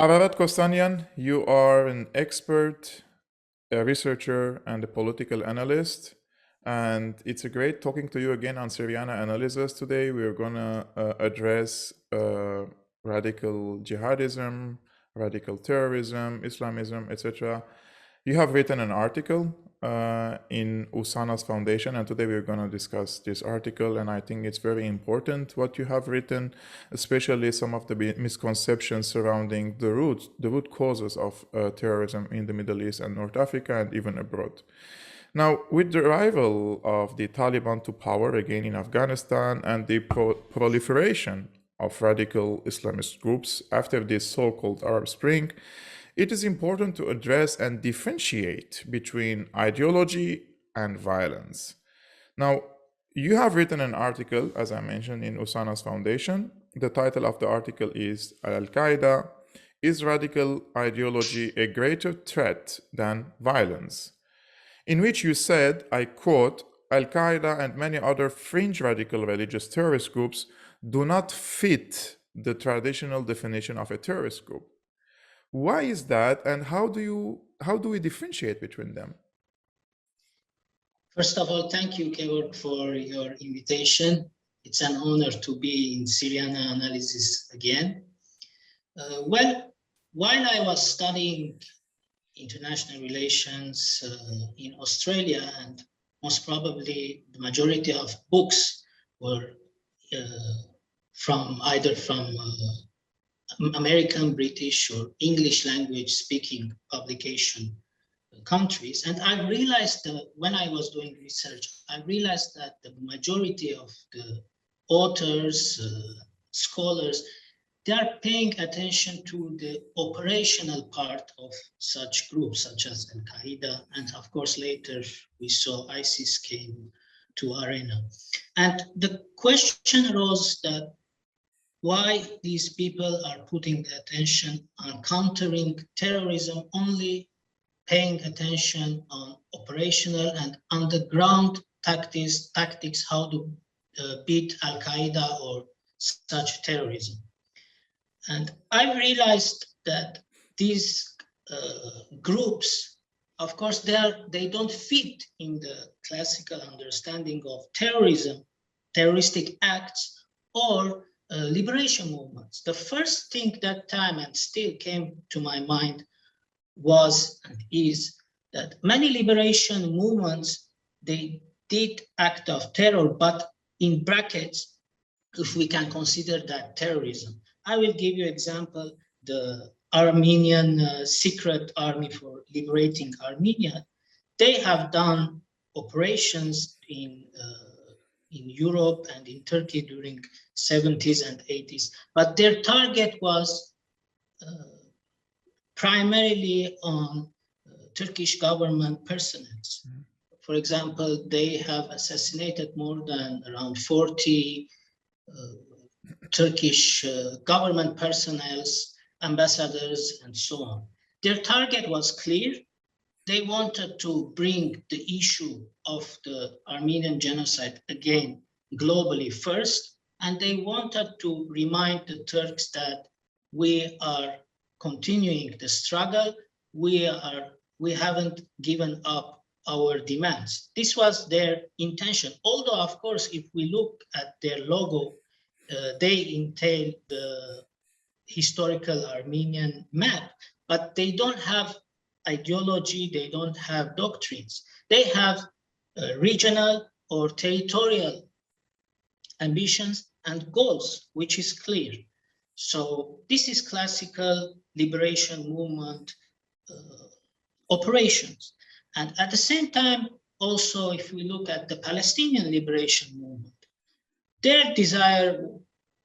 Ararat Kostanian, you are an expert, a researcher, and a political analyst. And it's a great talking to you again on Syriana analysis today. We're going to address radical jihadism, radical terrorism, Islamism, etc. You have written an article in Usana's foundation, and today we're going to discuss this article. And I think it's very important what you have written, especially some of the misconceptions surrounding the root causes of terrorism in the Middle East and North Africa and even abroad. Now, with the arrival of the Taliban to power again in Afghanistan and the proliferation of radical Islamist groups after this so-called Arab Spring, it is important to address and differentiate between ideology and violence. Now, you have written an article, as I mentioned, in Usana's foundation. The title of the article is Al-Qaeda, is radical ideology a greater threat than violence? In which you said, I quote, Al-Qaeda and many other fringe radical religious terrorist groups do not fit the traditional definition of a terrorist group. Why is that, and how do we differentiate between them? First of all, thank you, Georg, for your invitation. It's an honor to be in Syriana analysis again. Well, while I was studying international relations in Australia, and most probably the majority of books were either from American, British, or English language speaking publication countries. And I realized that when I was doing research, I realized that the majority of the authors, scholars, they are paying attention to the operational part of such groups, such as Al-Qaeda. And of course, later we saw ISIS came to arena. And the question arose that why these people are putting attention on countering terrorism, only paying attention on operational and on-the-ground tactics, how to beat Al-Qaeda or such terrorism. And I realized that these groups, of course, they don't fit in the classical understanding of terrorism, terroristic acts, or liberation movements. The first thing that time and still came to my mind was and is that many liberation movements, they did act of terror, but in brackets, if we can consider that terrorism. I will give you example, the Armenian secret army for liberating Armenia. They have done operations in Europe and in Turkey during 70s and 80s, but their target was primarily on Turkish government personnel. For example, they have assassinated more than around 40 Turkish government personnel, ambassadors, and so on. Their target was clear. They wanted to bring the issue of the Armenian genocide again globally first, and they wanted to remind the Turks that we are continuing the struggle. We haven't given up our demands. This was their intention. Although, of course, if we look at their logo, they entail the historical Armenian map, but they don't have ideology, they don't have doctrines. They have regional or territorial ambitions and goals, which is clear. So this is classical liberation movement operations. And at the same time, also, if we look at the Palestinian liberation movement, their desire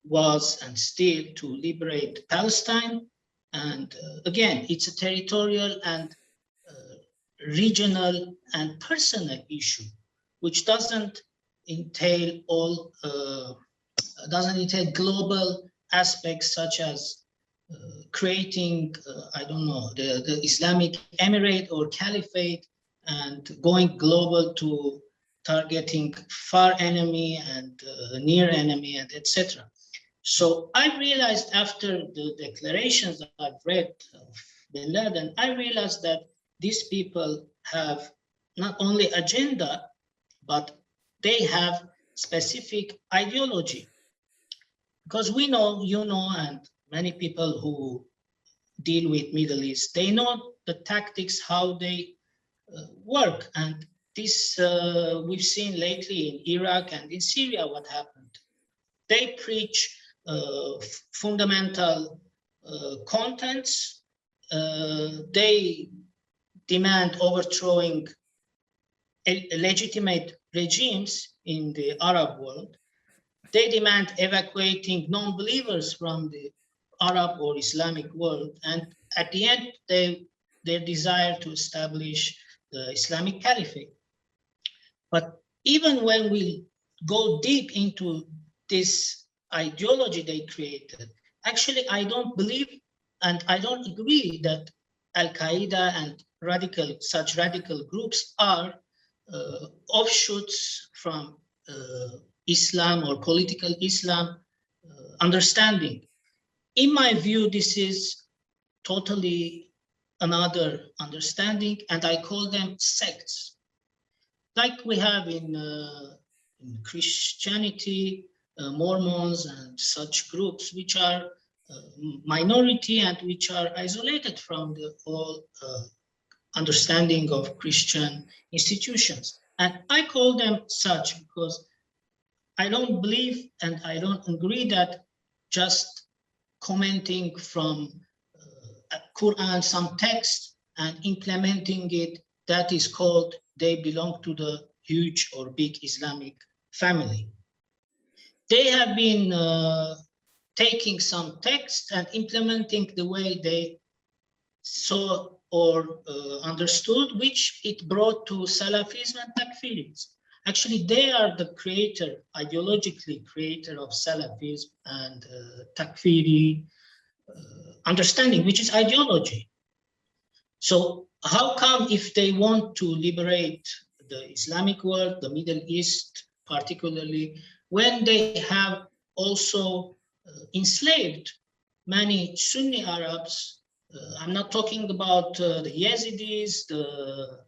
was and still to liberate Palestine. And again, it's a territorial and regional and personal issue, which doesn't entail global aspects such as creating, the Islamic Emirate or Caliphate and going global to targeting far enemy and near enemy and etc. So I realized after the declarations that I've read of bin Laden, I realized that these people have not only agenda, but they have specific ideology. Because we know, you know, and many people who deal with Middle East, they know the tactics, how they work. And this we've seen lately in Iraq and in Syria what happened. They preach fundamental contents. They demand overthrowing legitimate regimes in the Arab world. They demand evacuating non-believers from the Arab or Islamic world. And at the end, their desire to establish the Islamic Caliphate. But even when we go deep into this ideology they created, actually, I don't believe and I don't agree that Al-Qaeda and such radical groups are offshoots from Islam or political Islam understanding. In my view, this is totally another understanding, and I call them sects. Like we have in Christianity, Mormons and such groups, which are minority and which are isolated from the whole understanding of Christian institutions. And I call them such because I don't believe and I don't agree that just commenting from Quran, some text, and implementing it, that is called they belong to the huge or big Islamic family. They have been taking some text and implementing the way they saw or understood, which it brought to Salafism and Takfirism. Actually, they are the creator, ideologically creator of Salafism and Takfiri understanding, which is ideology. So how come if they want to liberate the Islamic world, the Middle East particularly, when they have also enslaved many Sunni Arabs, I'm not talking about the Yazidis, the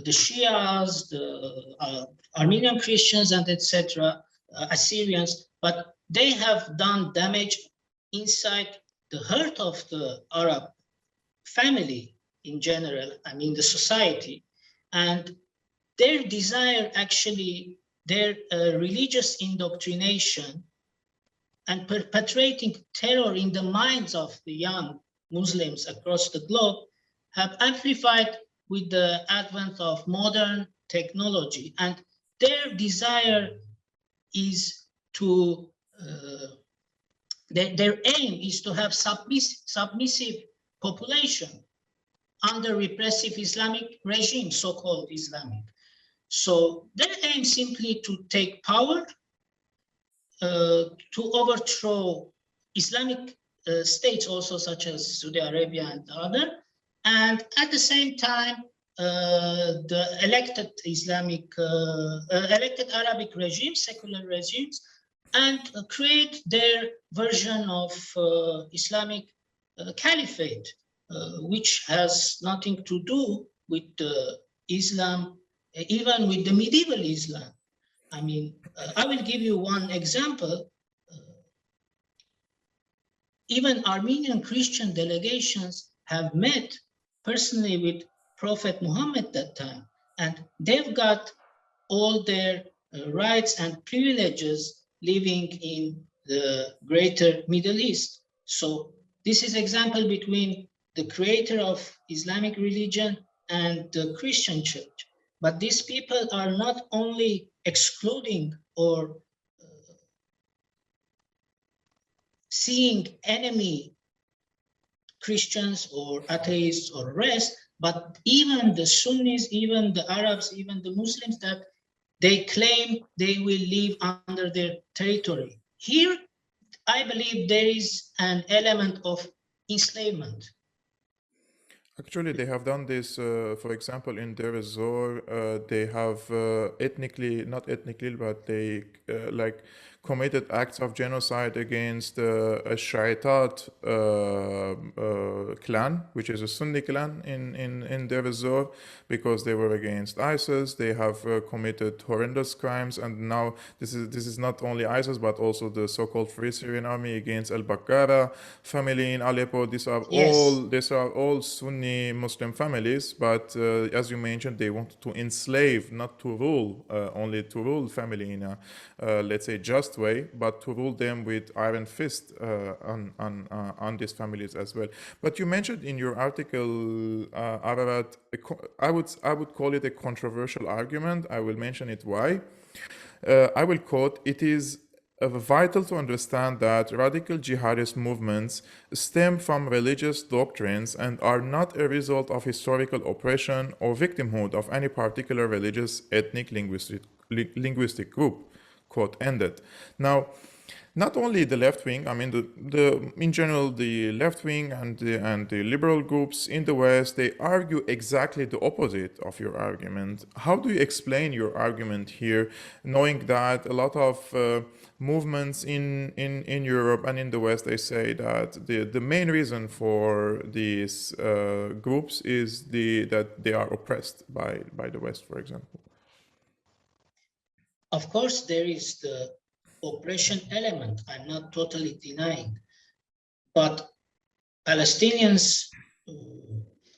Shias, the Armenian Christians, and etc., Assyrians, but they have done damage inside the heart of the Arab family in general, I mean the society, and their desire actually, their religious indoctrination and perpetrating terror in the minds of the young Muslims across the globe have amplified with the advent of modern technology. And their desire is to, their aim is to have submissive population under repressive Islamic regime, so-called Islamic. So their aim simply to take power, to overthrow Islamic states also such as Saudi Arabia and other, and at the same time the elected elected Arabic regimes, secular regimes, and create their version of Islamic caliphate, which has nothing to do with Islam, even with the medieval Islam. I mean, I will give you one example. Even Armenian Christian delegations have met personally with Prophet Muhammad that time, and they've got all their rights and privileges living in the greater Middle East. So this is example between the creator of Islamic religion and the Christian church. But these people are not only excluding or seeing enemy Christians or atheists or rest, but even the Sunnis, even the Arabs, even the Muslims that they claim they will live under their territory. Here, I believe there is an element of enslavement. Actually, they have done this, for example, in Deir ez-Zor, they have not ethnically, but they like committed acts of genocide against a Shaitat clan, which is a Sunni clan in Deir ez-Zor, because they were against ISIS. They have committed horrendous crimes, and now this is not only ISIS, but also the so-called Free Syrian Army against al-Baqqara family in Aleppo. Yes, These are all Sunni Muslim families, but as you mentioned, they wanted to enslave, not to rule, only to rule family in a, let's say, just way, but to rule them with iron fist on these families as well. But you mentioned in your article, Ararat, I would call it a controversial argument. I will mention it why. I will quote, it is vital to understand that radical jihadist movements stem from religious doctrines and are not a result of historical oppression or victimhood of any particular religious, ethnic, linguistic group. Quote ended. Now, not only the left wing, I mean, the in general, the left wing and the liberal groups in the West, they argue exactly the opposite of your argument. How do you explain your argument here, knowing that a lot of movements in Europe and in the West, they say that the main reason for these groups is that they are oppressed by the West, for example. of course, there is the oppression element. I'm not totally denying, but Palestinians,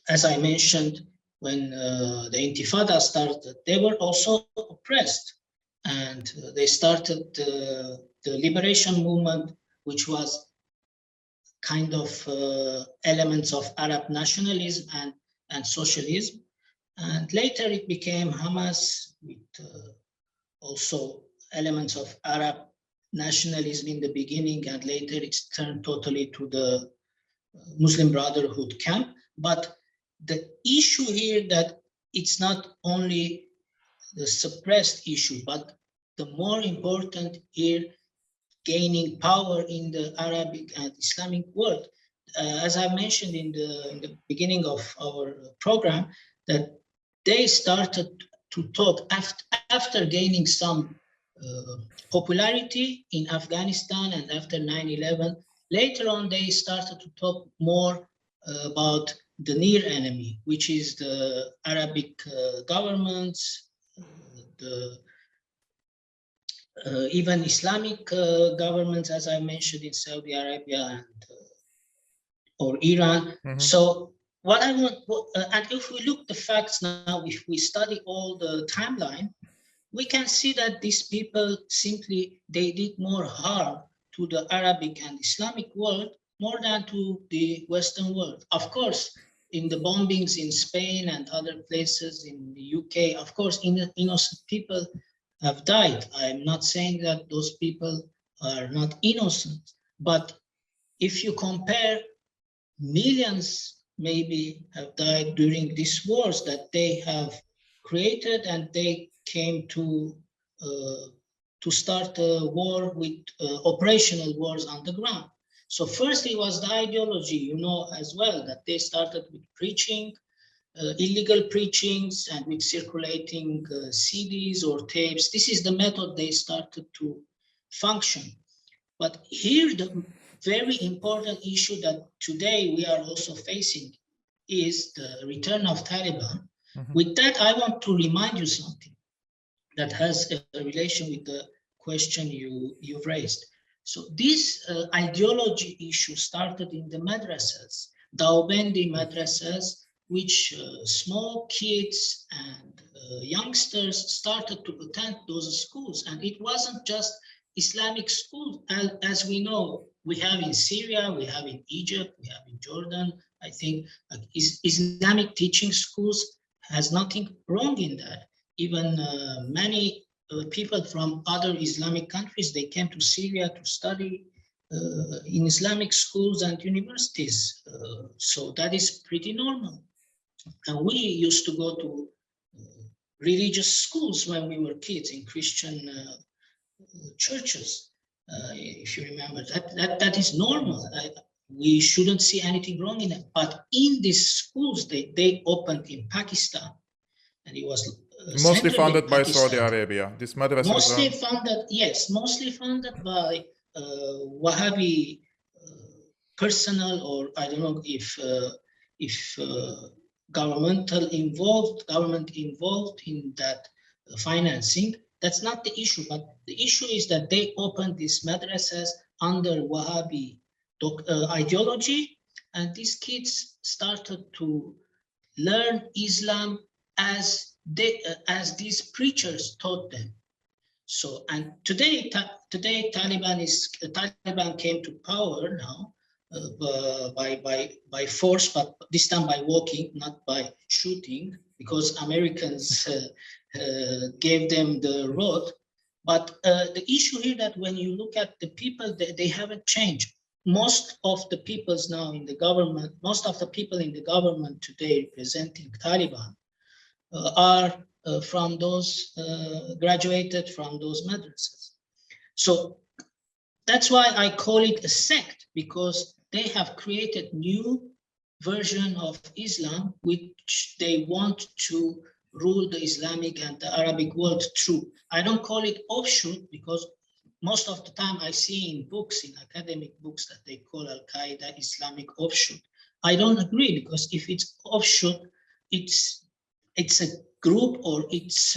as I mentioned, when the Intifada started, they were also oppressed, and they started the liberation movement, which was kind of elements of Arab nationalism and socialism. And later it became Hamas with also elements of Arab nationalism in the beginning, and later it's turned totally to the Muslim Brotherhood camp. But the issue here that it's not only the suppressed issue, but the more important here, gaining power in the Arabic and Islamic world. As I mentioned in the beginning of our program, that they started to talk after gaining some popularity in Afghanistan and after 9/11. Later on, they started to talk more about the near enemy, which is the Arabic governments, the even Islamic governments, as I mentioned, in Saudi Arabia and or Iran. Mm-hmm. So what I want, and if we look the facts now, if we study all the timeline, we can see that these people simply, they did more harm to the Arabic and Islamic world more than to the Western world. Of course, in the bombings in Spain and other places in the UK, of course, innocent people have died. I'm not saying that those people are not innocent, but if you compare, millions maybe have died during these wars that they have created, and they came to start a war with operational wars on the ground. So first it was the ideology, you know, as well, that they started with preaching, illegal preachings, and with circulating CDs or tapes. This is the method they started to function. But here the very important issue that today we are also facing is the return of Taliban. Mm-hmm. With that, I want to remind you something that has a relation with the question you've raised. So this ideology issue started in the madrasas, Daobendi madrasas, which small kids and youngsters started to attend those schools. And it wasn't just Islamic schools, as we know, we have in Syria, we have in Egypt, we have in Jordan. I think Islamic teaching schools has nothing wrong in that. Even many people from other Islamic countries, they came to Syria to study in Islamic schools and universities. So that is pretty normal. And we used to go to religious schools when we were kids in Christian churches. If you remember, that is normal. we shouldn't see anything wrong in it. But in these schools, they opened in Pakistan, and it was Mostly centered in funded by Saudi Pakistan. Arabia. This madrasas Mostly are funded, yes, mostly funded by Wahhabi personnel, or I don't know if government involved in that financing. That's not the issue, but the issue is that they opened these madrasas under Wahhabi ideology, and these kids started to learn Islam as these preachers taught them. So, and today Taliban came to power now by force, but this time by walking, not by shooting, because Americans gave them the road. But the issue here that when you look at the people, they haven't changed. Most of the peoples now in the government, most of the people in the government today representing Taliban are from those graduated from those madrasas. So that's why I call it a sect, because they have created new version of Islam, which they want to rule the Islamic and the Arabic world through. I don't call it offshoot, because most of the time I see in books, in academic books, that they call Al-Qaeda Islamic offshoot. I don't agree, because if it's offshoot, it's a group or it's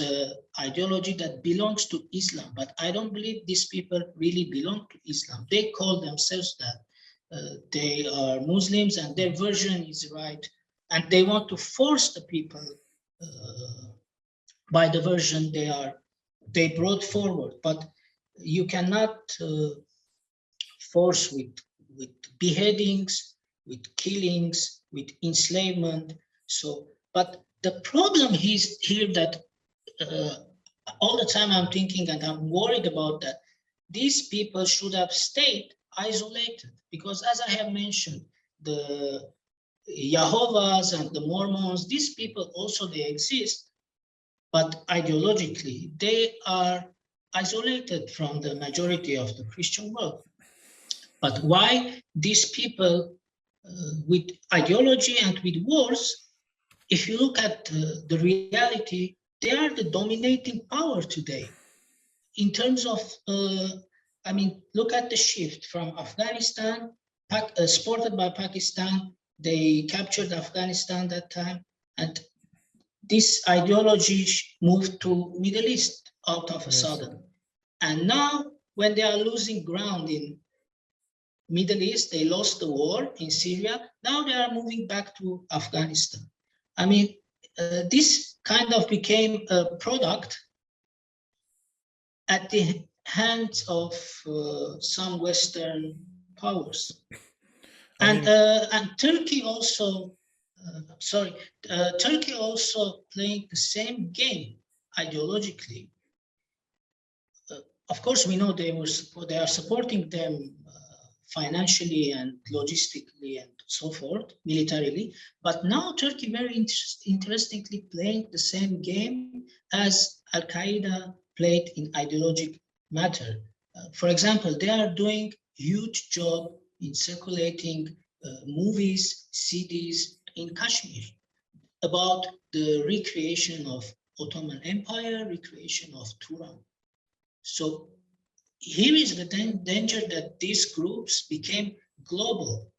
ideology that belongs to Islam. But I don't believe these people really belong to Islam. They call themselves that. They are Muslims and their version is right. And they want to force the people by the version they brought forward. But you cannot force with beheadings, with killings, with enslavement. So, but the problem is here that all the time I'm thinking, and I'm worried about that, these people should have stayed isolated, because as I have mentioned, the Yehovahs and the Mormons, these people also, they exist, but ideologically, they are isolated from the majority of the Christian world. But why these people with ideology and with wars, if you look at the reality, they are the dominating power today. In terms of, I mean, look at the shift from Afghanistan, supported by Pakistan. They captured Afghanistan that time, and this ideology moved to Middle East out of a sudden. And now, when they are losing ground in Middle East, they lost the war in Syria. Now they are moving back to Afghanistan. I mean, this kind of became a product at the hands of some Western powers. And Turkey also, Turkey also playing the same game ideologically. Of course, we know they are supporting them financially and logistically and so forth, militarily. But now Turkey very interestingly playing the same game as Al-Qaeda played in ideological matter. For example, they are doing huge job in circulating movies, CDs in Kashmir about the recreation of Ottoman Empire, recreation of Turan. So here is the danger that these groups became global.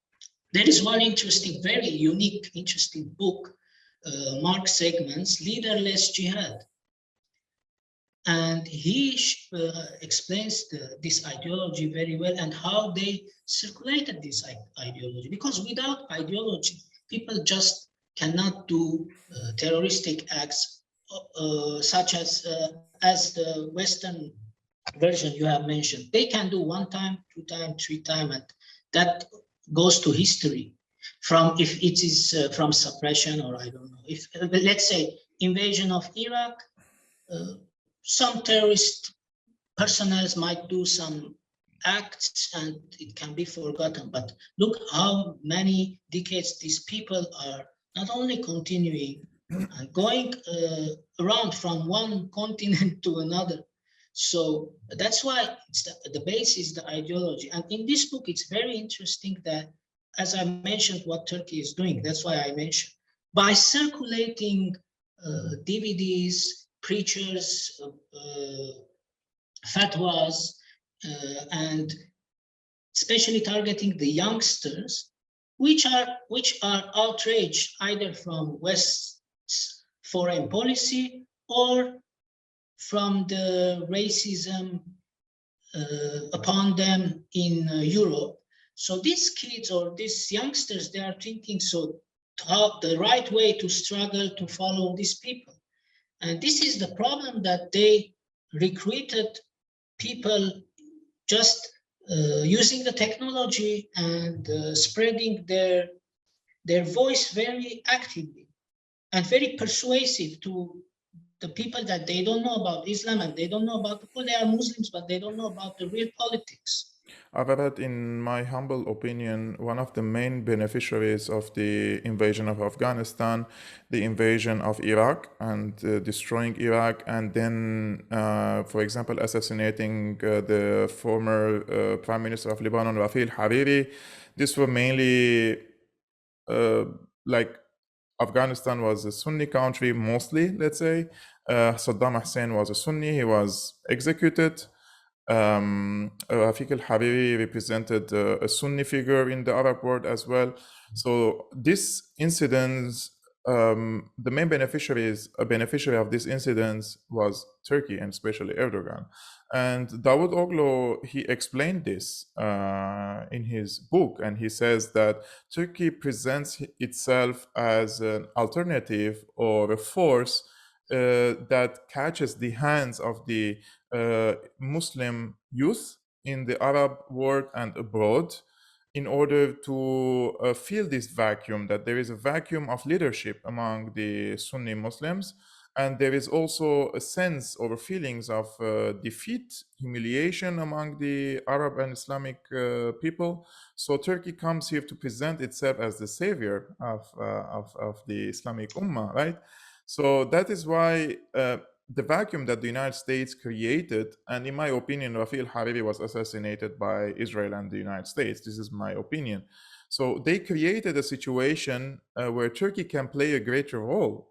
There is one interesting, very unique, interesting book, Mark Segman's Leaderless Jihad. And he explains this ideology very well and how they circulated this ideology. Because without ideology, people just cannot do terroristic acts such as the Western version you have mentioned. They can do 1 time, 2 times, 3 times, and that goes to history. From if it is from suppression, or I don't know. If let's say invasion of Iraq, some terrorist personnel might do some acts and it can be forgotten. But look how many decades these people are not only continuing and going around from one continent to another. So that's why it's the base is the ideology. And in this book, it's very interesting that as I mentioned, what Turkey is doing. That's why I mentioned by circulating DVDs, preachers, fatwas, and especially targeting the youngsters, which are outraged either from West's foreign policy or from the racism upon them in Europe. So these kids or these youngsters, they are thinking, so how the right way to struggle to follow these people. And this is the problem, that they recruited people just using the technology and spreading their voice very actively and very persuasive to the people that they don't know about Islam and they don't know about the people. They are Muslims, but they don't know about the real politics. Ararat, in my humble opinion, one of the main beneficiaries of the invasion of Afghanistan, the invasion of Iraq, and destroying Iraq, and then, for example, assassinating the former Prime Minister of Lebanon, Rafi al-Hariri. These were mainly like Afghanistan was a Sunni country mostly, let's say. Saddam Hussein was a Sunni, he was executed. Rafiq al-Hariri represented a Sunni figure in the Arab world as well. So this incident, the main beneficiary of this incident was Turkey, and especially Erdogan. And Davut Oglu, he explained this in his book, and he says that Turkey presents itself as an alternative or a force that catches the hands of the Muslim youth in the Arab world and abroad, in order to fill this vacuum, that there is a vacuum of leadership among the Sunni Muslims, and there is also a sense or feelings of defeat, humiliation among the Arab and Islamic people. So Turkey comes here to present itself as the savior of the Islamic Ummah, right? So that is why the vacuum that the United States created, and in my opinion, Rafi al-Hariri was assassinated by Israel and the United States. This is my opinion. So they created a situation where Turkey can play a greater role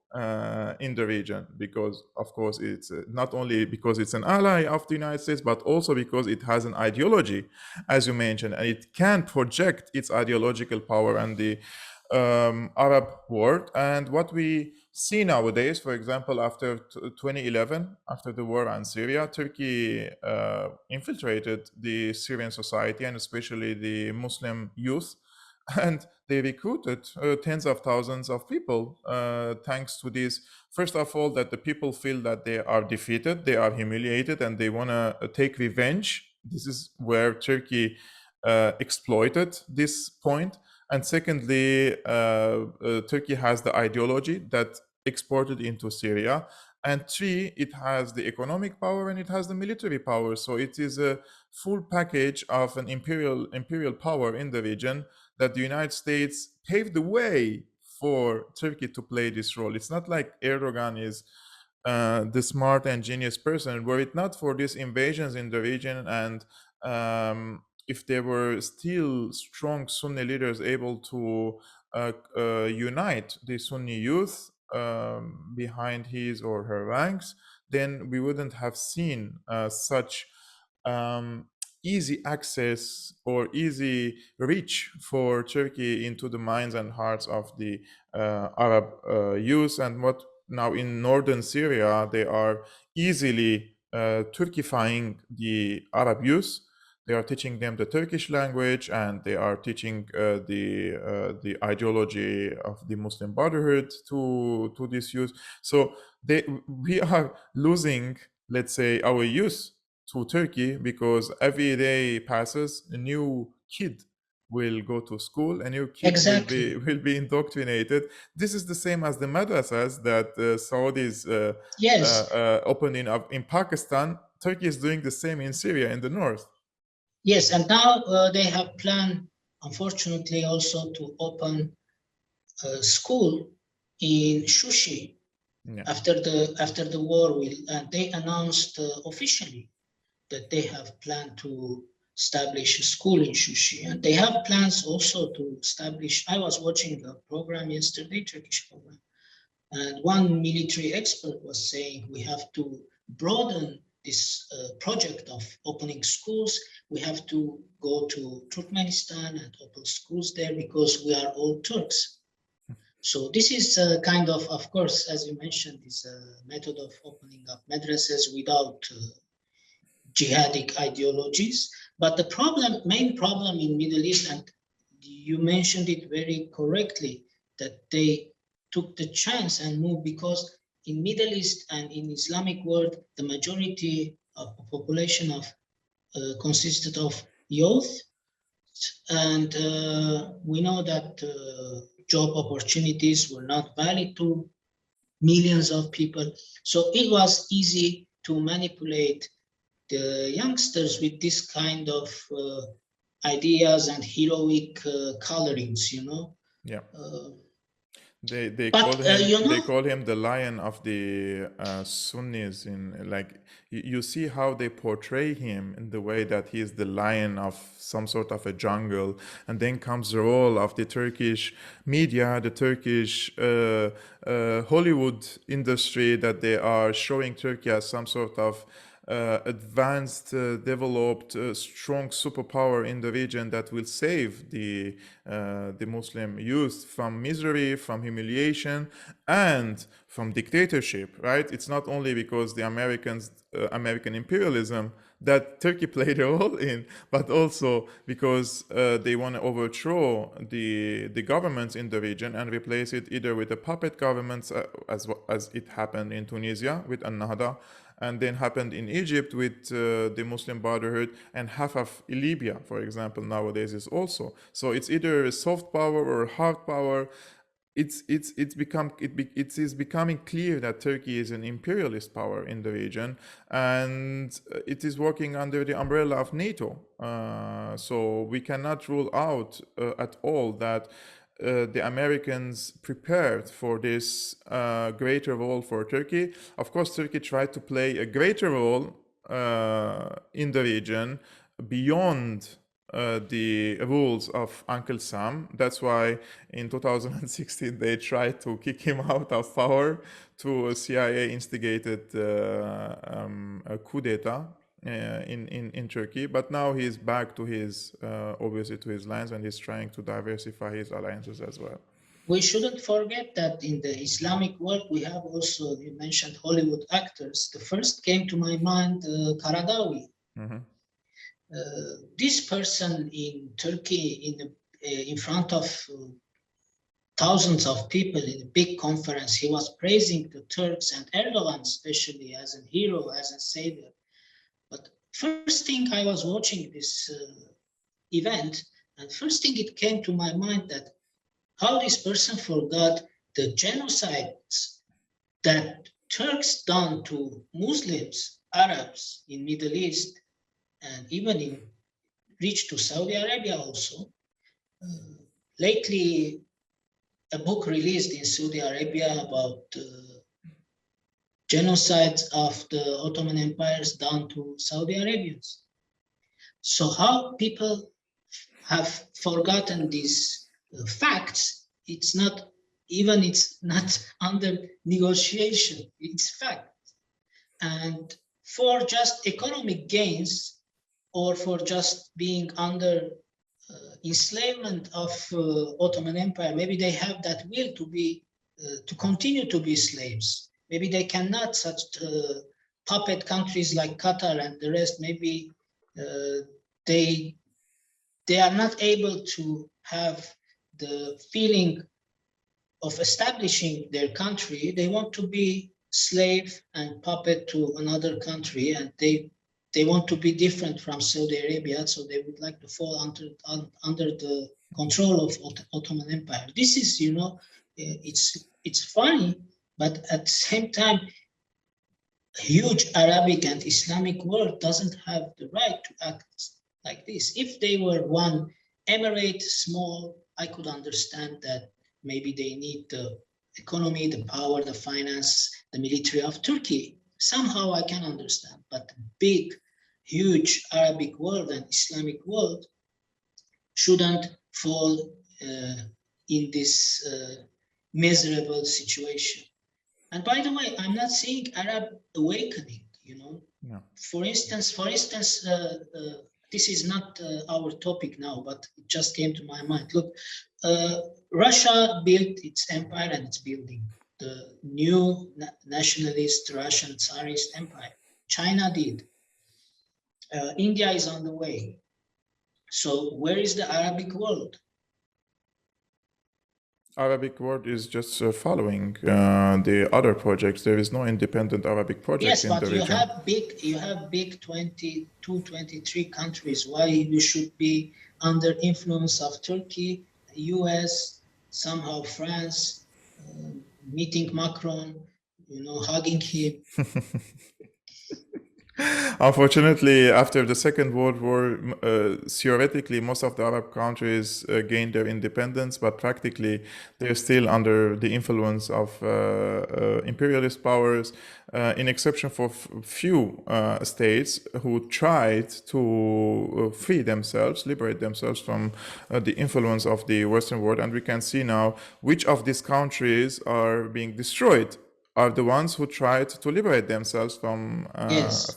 in the region, because, of course, it's not only because it's an ally of the United States, but also because it has an ideology, as you mentioned, and it can project its ideological power on the Arab world. And what we see nowadays, for example, after 2011, after the war on Syria, Turkey infiltrated the Syrian society and especially the Muslim youth, and they recruited tens of thousands of people thanks to this. First of all, that the people feel that they are defeated, they are humiliated, and they want to take revenge. This is where Turkey exploited this point. And secondly, Turkey has the ideology that exported into Syria. And three, it has the economic power and it has the military power. So it is a full package of an imperial power in the region, that the United States paved the way for Turkey to play this role. It's not like Erdogan is the smart and genius person. Were it not for these invasions in the region, and if there were still strong Sunni leaders able to unite the Sunni youth behind his or her ranks, then we wouldn't have seen such easy access or easy reach for Turkey into the minds and hearts of the Arab youth. And what now in northern Syria, they are easily Turkifying the Arab youth. They are teaching them the Turkish language, and they are teaching the ideology of the Muslim Brotherhood to this youth. So we are losing, let's say, our youth to Turkey, because every day passes, a new kid will go to school, a new kid Exactly. will be indoctrinated. This is the same as the madrasas that Saudis Yes. opened in Pakistan. Turkey is doing the same in Syria in the north. Yes, and now they have planned, unfortunately, also to open a school in Shushi Yeah. after the war. And they announced officially that they have planned to establish a school in Shushi. And they have plans also to establish, I was watching a program yesterday, Turkish program, and one military expert was saying we have to broaden this project of opening schools. We have to go to Turkmenistan and open schools there because we are all Turks. So this is kind of course, as you mentioned, is a method of opening up madrasas without jihadic ideologies. But the main problem in Middle East, and you mentioned it very correctly, that they took the chance and moved because in Middle East and in Islamic world, the majority of the population of consisted of youth, and we know that job opportunities were not valid to millions of people. So it was easy to manipulate the youngsters with this kind of ideas and heroic colorings, you know. Yeah. Uh, They call but him you they know, call him the lion of the Sunnis. In like you see how they portray him in the way that he is the lion of some sort of a jungle, and then comes the role of the Turkish media, the Turkish Hollywood industry, that they are showing Turkey as some sort of advanced, developed, strong superpower in the region that will save the Muslim youth from misery, from humiliation, and from dictatorship. Right? It's not only because the American imperialism that Turkey played a role in, but also because they want to overthrow the governments in the region and replace it either with a puppet governments, as it happened in Tunisia with An-Nahda, and then happened in Egypt with the Muslim Brotherhood, and half of Libya, for example, nowadays is also. So it's either a soft power or a hard power. It is becoming clear that Turkey is an imperialist power in the region, and it is working under the umbrella of NATO. So we cannot rule out at all that the Americans prepared for this greater role for Turkey. Of course, Turkey tried to play a greater role in the region beyond the rules of Uncle Sam. That's why in 2016 they tried to kick him out of power through a CIA instigated a coup d'etat in Turkey. But now he's back to his obviously to his lines, and he's trying to diversify his alliances as well. we shouldn't forget that in the Islamic world, we have also, you mentioned Hollywood actors. The first came to my mind, Karadawi. Mm-hmm. This person in Turkey, in front of thousands of people in a big conference, he was praising the Turks and Erdogan especially as a hero, as a savior. But first thing, I was watching this event, and first thing it came to my mind that how this person forgot the genocides that Turks done to Muslims, Arabs in Middle East, and even reached to Saudi Arabia also. Lately, a book released in Saudi Arabia about genocides of the Ottoman empires done to Saudi Arabians. So how people have forgotten these facts, it's not under negotiation, it's fact. And for just economic gains or for just being under enslavement of Ottoman Empire, maybe they have that will to continue to be slaves. Maybe they cannot, such puppet countries like Qatar and the rest, maybe they are not able to have the feeling of establishing their country. They want to be slave and puppet to another country, and they want to be different from Saudi Arabia, so they would like to fall under the control of Ottoman Empire. This is, it's funny, but at the same time, huge Arabic and Islamic world doesn't have the right to act like this. If they were one emirate, small, I could understand that maybe they need the economy, the power, the finance, the military of Turkey. Somehow I can understand, but big huge Arabic world and Islamic world shouldn't fall in this miserable situation. And by the way, I'm not saying Arab awakening, you know. Yeah. For instance, this is not our topic now, but it just came to my mind. Look, Russia built its empire and it's building the new nationalist Russian Tsarist empire. China did. India is on the way. So where is the Arabic world? Arabic world is just following the other projects. There is no independent Arabic project Yes, in but the region. you have big 22, 23 countries. Why you should be under influence of Turkey, US, somehow France, meeting Macron, you know, hugging him. Unfortunately, after the Second World War, theoretically, most of the Arab countries gained their independence, but practically, they're still under the influence of imperialist powers, in exception for few states who tried to free themselves, liberate themselves from the influence of the Western world. And we can see now which of these countries are being destroyed are the ones who tried to liberate themselves from Yes.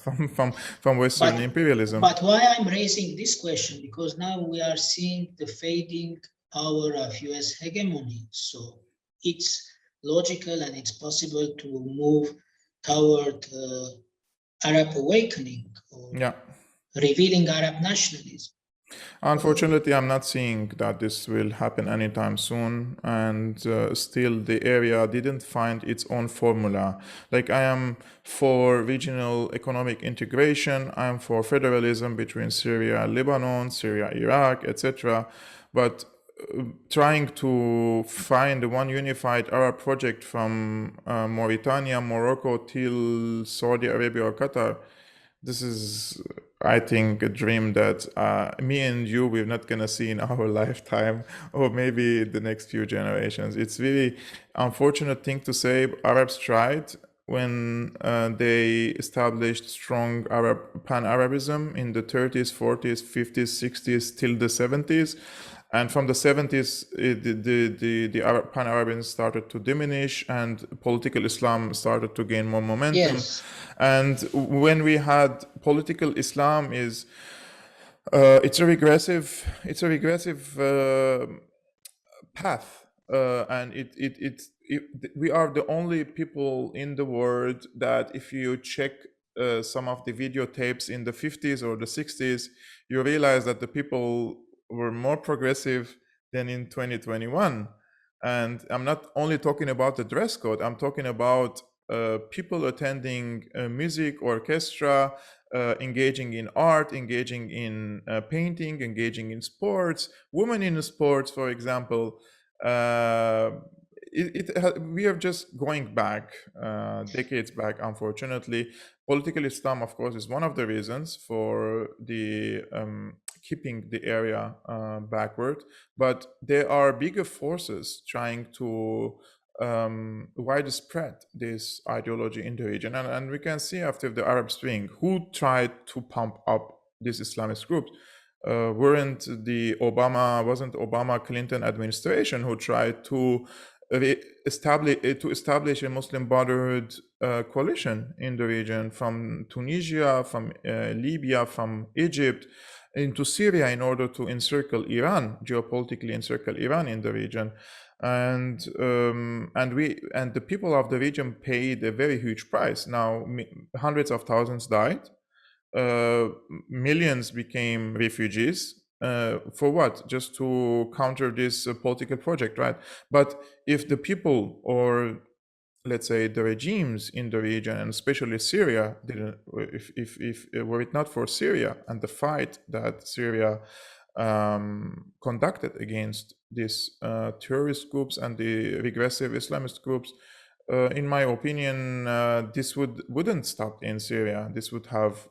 from Western imperialism. But why I'm raising this question? Because now we are seeing the fading power of US hegemony. So it's logical and it's possible to move toward Arab awakening or Yeah. revealing Arab nationalism. Unfortunately, I'm not seeing that this will happen anytime soon, and still the area didn't find its own formula. Like, I am for regional economic integration, I'm for federalism between Syria and Lebanon, Syria, Iraq, etc. But trying to find one unified Arab project from Mauritania, Morocco till Saudi Arabia or Qatar, this is, I think, a dream that me and you, we're not going to see in our lifetime, or maybe the next few generations. It's really unfortunate thing to say. Arabs tried when they established strong pan-Arabism in the 30s, 40s, 50s, 60s, till the 70s. And from the 70s, the pan-Arabism started to diminish and political Islam started to gain more momentum. Yes. And when we had political Islam it's a regressive path, and we are the only people in the world that if you check some of the videotapes in the 50s or the 60s, you realize that the people were more progressive than in 2021. And I'm not only talking about the dress code, I'm talking about people attending music, orchestra, engaging in art, engaging in painting, engaging in sports, women in sports, for example. We are just going back decades back, unfortunately. Political Islam, of course, is one of the reasons for the keeping the area backward, but there are bigger forces trying to widespread this ideology in the region. And we can see after the Arab Spring who tried to pump up these Islamist groups. Wasn't Obama Clinton administration who tried to establish a Muslim Brotherhood coalition in the region, from Tunisia, from Libya, from Egypt into Syria, in order to encircle Iran, geopolitically encircle Iran in the region. And the people of the region paid a very huge price. Now hundreds of thousands died, millions became refugees. For what? Just to counter this political project, right? But if the people, or let's say the regimes in the region, and especially Syria, didn't, if were it not for Syria and the fight that Syria conducted against these terrorist groups and the regressive Islamist groups, in my opinion, this wouldn't stop in Syria. This would have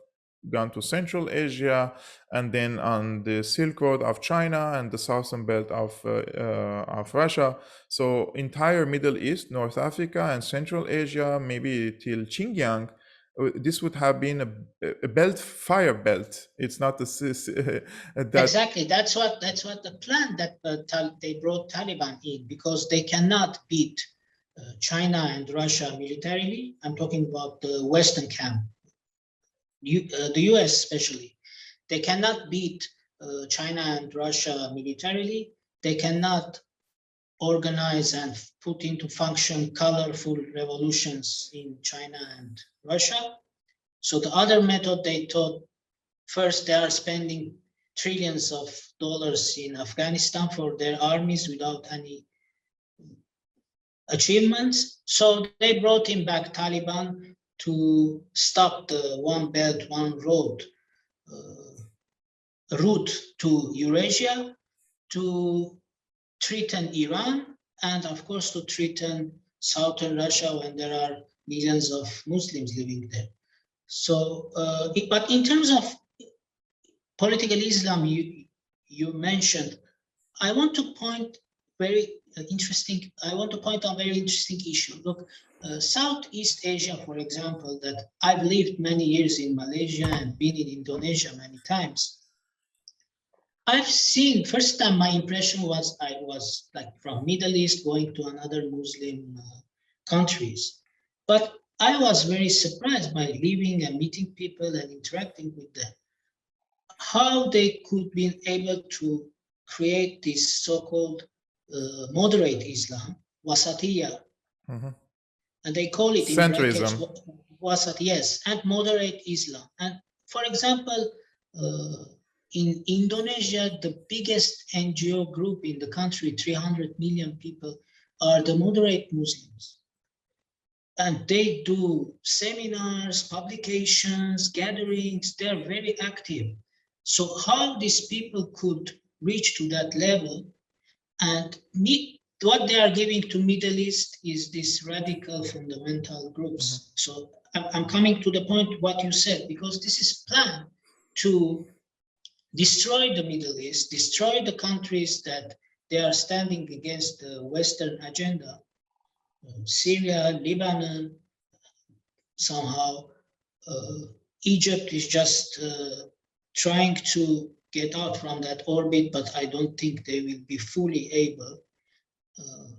gone to Central Asia, and then on the Silk Road of China and the southern belt of Russia. So entire Middle East, North Africa, and Central Asia, maybe till Xinjiang, this would have been a belt, fire belt. It's not that. Exactly. That's what the plan that they brought Taliban in, because they cannot beat China and Russia militarily. I'm talking about the Western camp, the US especially. They cannot beat China and Russia militarily. They cannot organize and put into function colorful revolutions in China and Russia. So the other method they thought, first, they are spending trillions of dollars in Afghanistan for their armies without any achievements. So they brought in back Taliban to stop the one belt, one road route to Eurasia, to threaten Iran, and of course to threaten southern Russia when there are millions of Muslims living there. So, but in terms of political Islam, you mentioned, I want to point out a very interesting issue. Look, Southeast Asia, for example, that I've lived many years in Malaysia and been in Indonesia many times. I've seen, first time my impression was I was like from Middle East going to another Muslim countries. But I was very surprised by living and meeting people and interacting with them, how they could be able to create this so-called moderate Islam, wasatiyah, and they call it in brackets wasat, yes, and moderate Islam. And for example, in Indonesia, the biggest NGO group in the country, 300 million people, are the moderate Muslims. And they do seminars, publications, gatherings, they're very active. So how these people could reach to that level, and what they are giving to Middle East is these radical fundamental groups. So I'm coming to the point what you said, because this is planned to destroy the Middle East, destroy the countries that they are standing against the Western agenda. Syria, Lebanon, somehow Egypt is just trying to get out from that orbit, but I don't think they will be fully able.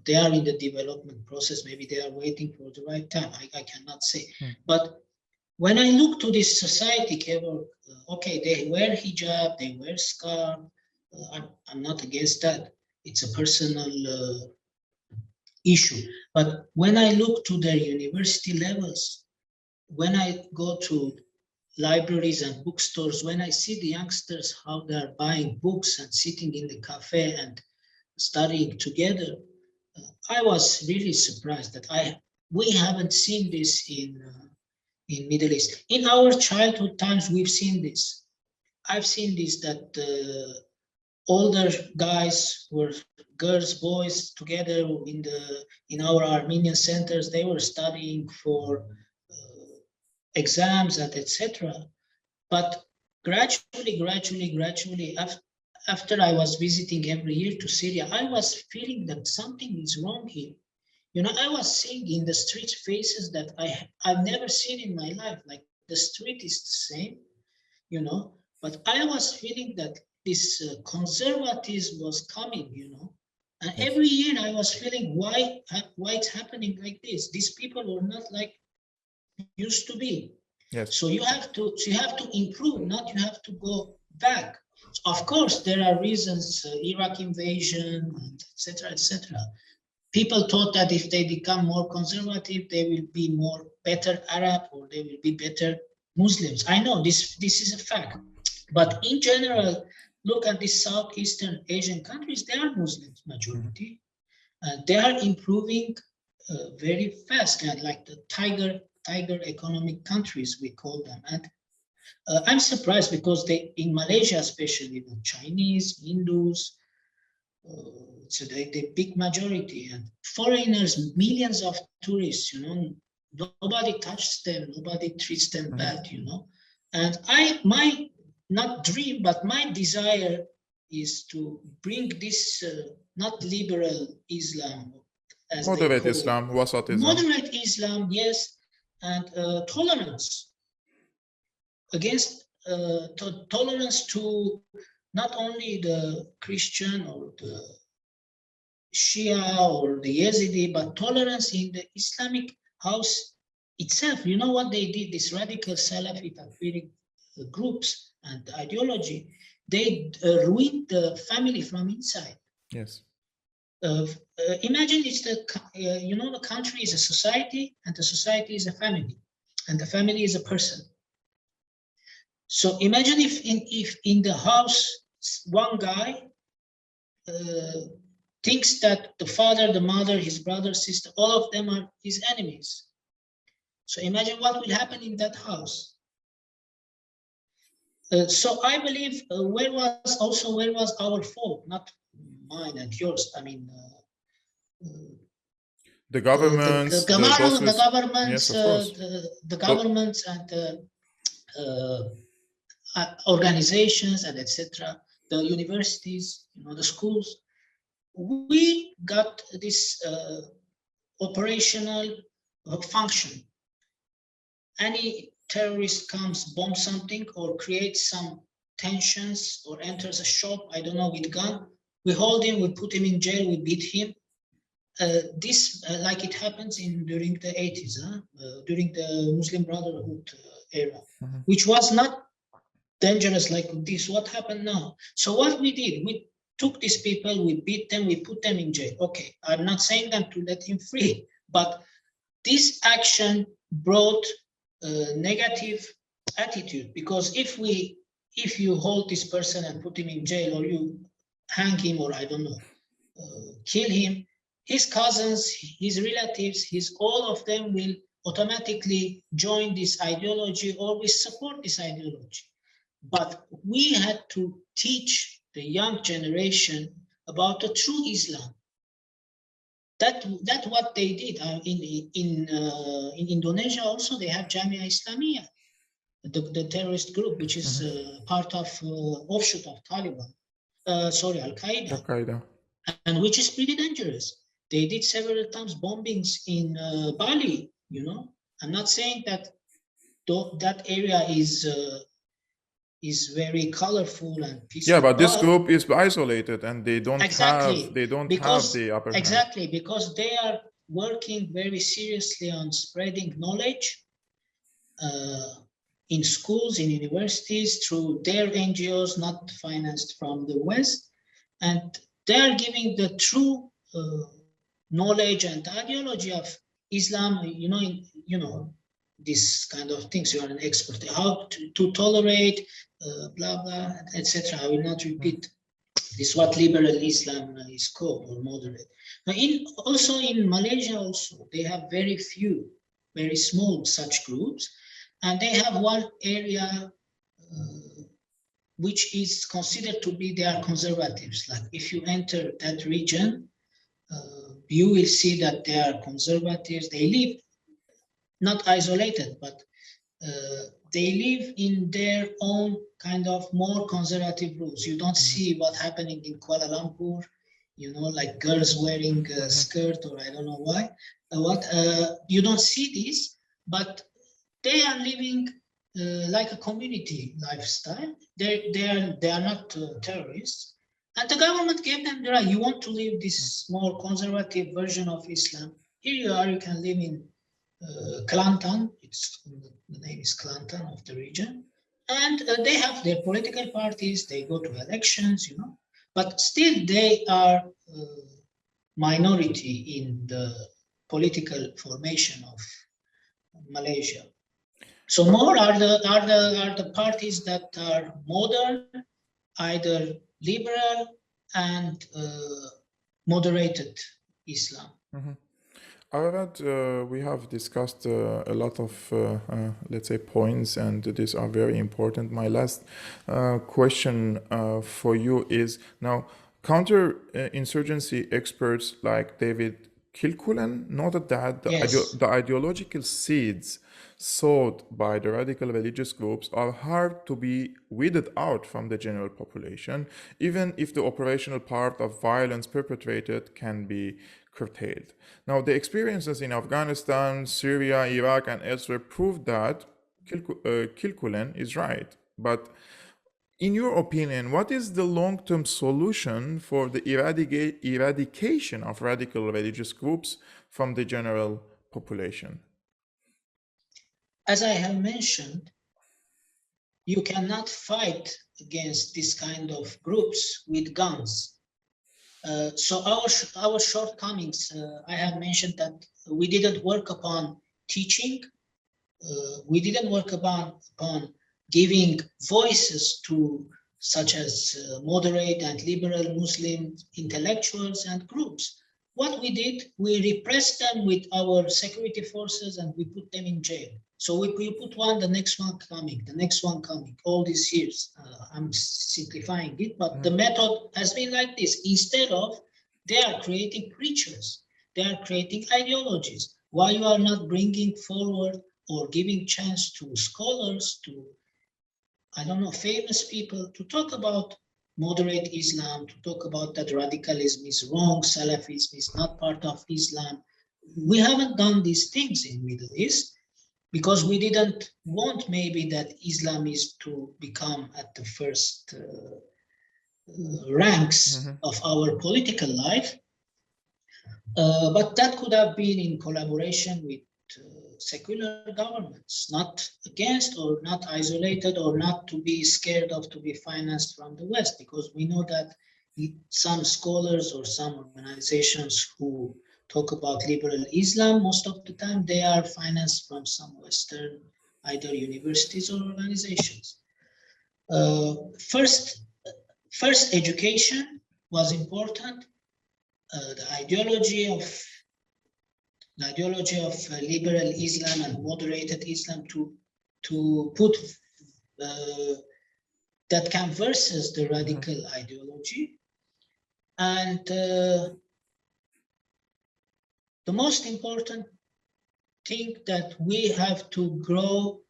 They are in the development process. Maybe they are waiting for the right time. I cannot say. But when I look to this society, okay, they wear hijab, they wear scarf. I'm not against that. It's a personal issue. But when I look to their university levels, when I go to libraries and bookstores, when I see the youngsters, how they're buying books and sitting in the cafe and studying together, I was really surprised that we haven't seen this in Middle East. In our childhood times, we've seen this. I've seen this, that older guys were girls, boys together in our Armenian centers. They were studying for exams and etc. But gradually, after I was visiting every year to Syria, I was feeling that something is wrong here. You know, I was seeing in the street faces that I've never seen in my life. Like the street is the same, you know, but I was feeling that this conservatism was coming, you know. And every year I was feeling why it's happening like this. These people were not like used to be. Yes. So you have to improve, not you have to go back. So of course, there are reasons, Iraq invasion, etc., etc. People thought that if they become more conservative, they will be more better Arab or they will be better Muslims. I know this is a fact. But in general, look at the Southeastern Asian countries, they are Muslims majority. They are improving very fast, kind of like the tiger economic countries, we call them. And I'm surprised because in Malaysia, especially the Chinese, Hindus, so the big majority, and foreigners, millions of tourists, you know, nobody touches them, nobody treats them bad, you know. And my not dream, but my desire is to bring this not liberal Islam, as moderate Islam, Wasatism. Moderate Islam, yes, and tolerance against tolerance to not only the Christian or the Shia or the Yazidi, but tolerance in the Islamic house itself. You know what they did? These radical Salafi Takfiri groups and ideology, they ruined the family from inside. Yes. Imagine it's the country is a society, and the society is a family, and the family is a person. So imagine if in the house one guy thinks that the father, the mother, his brother, sister, all of them are his enemies. So imagine what will happen in that house. So I believe where was our fault, not mine and yours. I mean, the governments, the governments, yes, of course. The governments and organizations and etc. The universities, the schools. We got this operational function. Any terrorist comes, bombs something, or creates some tensions, or enters a shop, I don't know, with gun. We hold him, we put him in jail, we beat him. This, like it happens during the 80s, during the Muslim Brotherhood era, which was not dangerous like this. What happened now? So what we did, we took these people, we beat them, we put them in jail. Okay, I'm not saying them to let him free, but this action brought a negative attitude, because if you hold this person and put him in jail, or you hang him, or I don't know, kill him, his cousins, his relatives, all of them will automatically join this ideology, or will support this ideology. But we had to teach the young generation about the true Islam. That's what they did. In Indonesia also, they have Jamia Islamiyah, the terrorist group, which is part of offshoot of Taliban, Al-Qaeda, and which is pretty dangerous. They did several times bombings in Bali. I'm not saying that that area is very colorful and peaceful. Yeah, but this group is isolated, and they don't exactly have the upper hand. Exactly, because they are working very seriously on spreading knowledge in schools, in universities, through their NGOs, not financed from the West, and they are giving the true knowledge and ideology of Islam. This kind of things. You are an expert. How to tolerate, blah blah, etc. I will not repeat. This is what liberal Islam is called, or moderate. Now, also in Malaysia, also they have very few, very small such groups, and they have one area which is considered to be, they are conservatives. Like if you enter that region, you will see that they are conservatives. They live not isolated, but they live in their own kind of more conservative rules. You don't see what's happening in Kuala Lumpur, like girls wearing a skirt, or I don't know why. You don't see this, but they are living like a community lifestyle. They are not terrorists, and the government gave them the right. You want to live this more conservative version of Islam? Here you are. You can live in Kelantan. The name is Kelantan of the region, and they have their political parties. They go to elections, but still they are minority in the political formation of Malaysia. So more are the parties that are modern, either liberal and moderated Islam. We have discussed a lot of, let's say, points, and these are very important. My last question for you is, now, counter-insurgency experts like David Kilcullen noted that Yes. the ideological seeds sowed by the radical religious groups are hard to be weeded out from the general population, even if the operational part of violence perpetrated can be curtailed. Now, the experiences in Afghanistan, Syria, Iraq, and elsewhere prove that Kilcullen is right. But in your opinion, what is the long-term solution for the eradication of radical religious groups from the general population? As I have mentioned, you cannot fight against this kind of groups with guns. So our shortcomings, I have mentioned that we didn't work upon teaching, we didn't work upon giving voices to such as moderate and liberal Muslim intellectuals and groups. What we did, we repressed them with our security forces and we put them in jail. So we put one, the next one coming, the next one coming, all these years. I'm simplifying it, but the method has been like this. Instead of, they are creating preachers, they are creating ideologies. Why you are not bringing forward or giving chance to scholars, to, I don't know, famous people to talk about moderate Islam, to talk about that radicalism is wrong, Salafism is not part of Islam. We haven't done these things in Middle East because we didn't want maybe that Islam is to become at the first ranks of our political life. But that could have been in collaboration with secular governments, not against or not isolated or not to be scared of to be financed from the West, because we know that some scholars or some organizations who talk about liberal Islam, most of the time they are financed from some Western either universities or organizations. First, education was important. The ideology of liberal Islam and moderated Islam to put that can versus the radical ideology. And the most important thing that we have to grow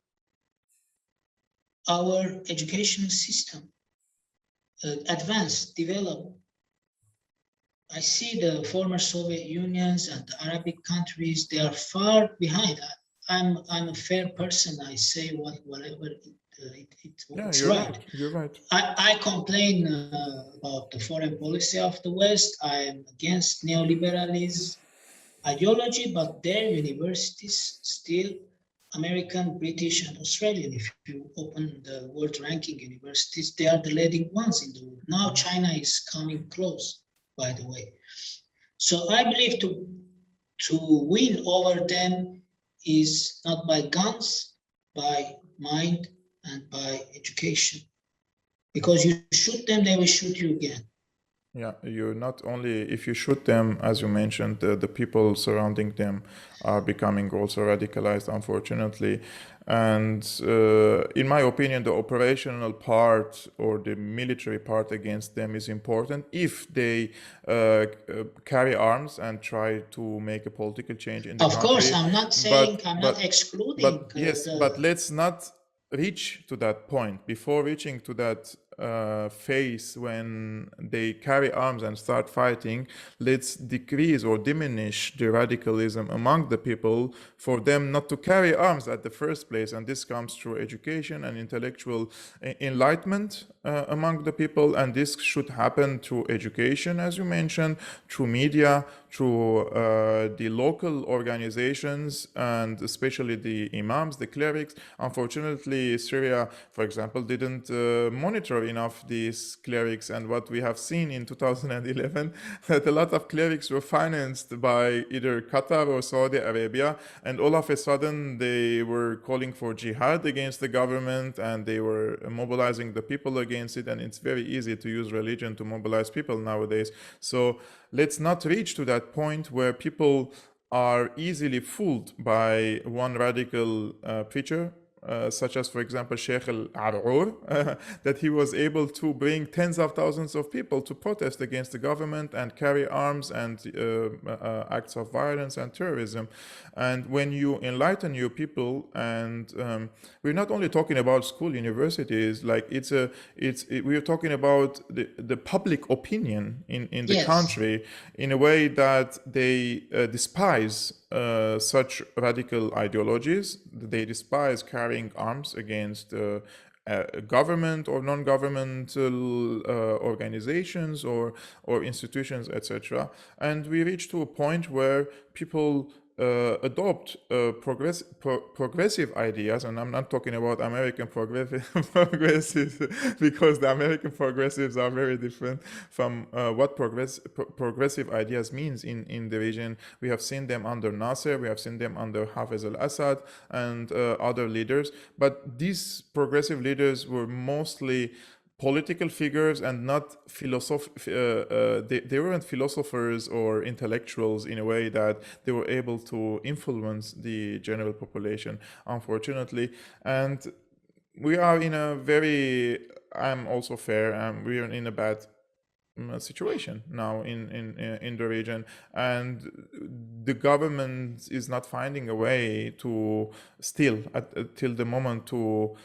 our educational system, advance, develop. I see the former Soviet Unions and the Arabic countries, they are far behind. I'm a fair person. I say whatever it's right. You're right. I complain about the foreign policy of the West. I'm against neoliberalism ideology, but their universities still American, British, and Australian. If you open the world ranking universities, they are the leading ones in the world. Now China is coming close, by the way. So I believe to win over them is not by guns, by mind and by education. Because you shoot them, they will shoot you again. Yeah, you not only, if you shoot them, as you mentioned, the people surrounding them are becoming also radicalized, unfortunately. And in my opinion, the operational part or the military part against them is important if they carry arms and try to make a political change in the country. Of course, I'm not saying, I'm not excluding. But yes, but let's not reach to that point. Before reaching to that phase when they carry arms and start fighting, let's decrease or diminish the radicalism among the people for them not to carry arms at the first place. And this comes through education and intellectual enlightenment among the people. And this should happen through education, as you mentioned, through media, through the local organizations, and especially the imams, the clerics. Unfortunately, Syria, for example, didn't monitor enough these clerics, and what we have seen in 2011, that a lot of clerics were financed by either Qatar or Saudi Arabia, and all of a sudden they were calling for jihad against the government, and they were mobilizing the people against it, and it's very easy to use religion to mobilize people nowadays. So let's not reach to that point where people are easily fooled by one radical preacher such as, for example, Sheikh al-Arur, that he was able to bring tens of thousands of people to protest against the government and carry arms and acts of violence and terrorism. And when you enlighten your people, and we're not only talking about school, universities, like we're talking about the public opinion in the Yes. country, in a way that they despise such radical ideologies. They despise carrying arms against government or non-governmental organizations or institutions, etc. And we reach to a point where people adopt progressive ideas, and I'm not talking about American progressives, because the American progressives are very different from what progressive ideas means in the region. We have seen them under Nasser, we have seen them under Hafez al-Assad and other leaders, but these progressive leaders were mostly political figures and not they weren't philosophers or intellectuals in a way that they were able to influence the general population, unfortunately. And we are in a very, I'm also fair, we are in a bad situation now in the region, and the government is not finding a way to still till the moment to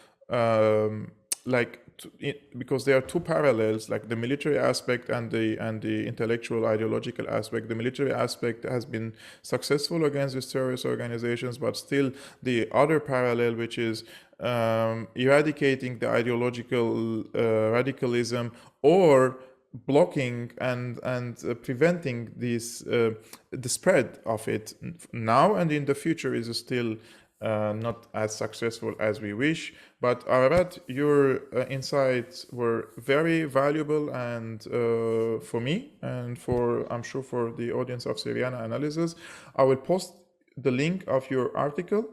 because there are two parallels, like the military aspect and the intellectual ideological aspect. The military aspect has been successful against these terrorist organizations, but still the other parallel, which is eradicating the ideological radicalism, or blocking and preventing this the spread of it now and in the future, is still not as successful as we wish. But Ararat, your insights were very valuable, and for me and for, I'm sure, for the audience of Syriana Analysis. I will post the link of your article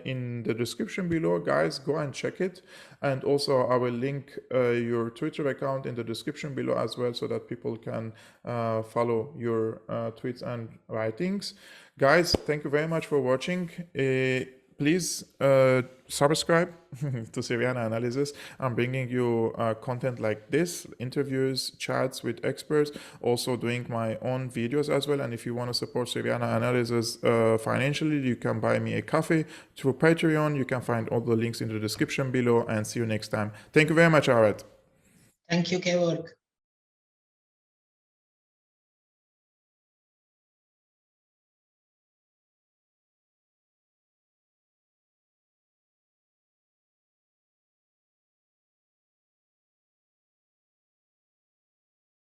in the description below. Guys, go and check it. And also I will link your Twitter account in the description below as well, so that people can follow your tweets and writings. Guys, thank you very much for watching. Please subscribe to Syriana Analysis. I'm bringing you content like this, interviews, chats with experts, also doing my own videos as well. And if you want to support Syriana Analysis financially, you can buy me a coffee through Patreon. You can find all the links in the description below, and see you next time. Thank you very much, Arad. Thank you, Georg.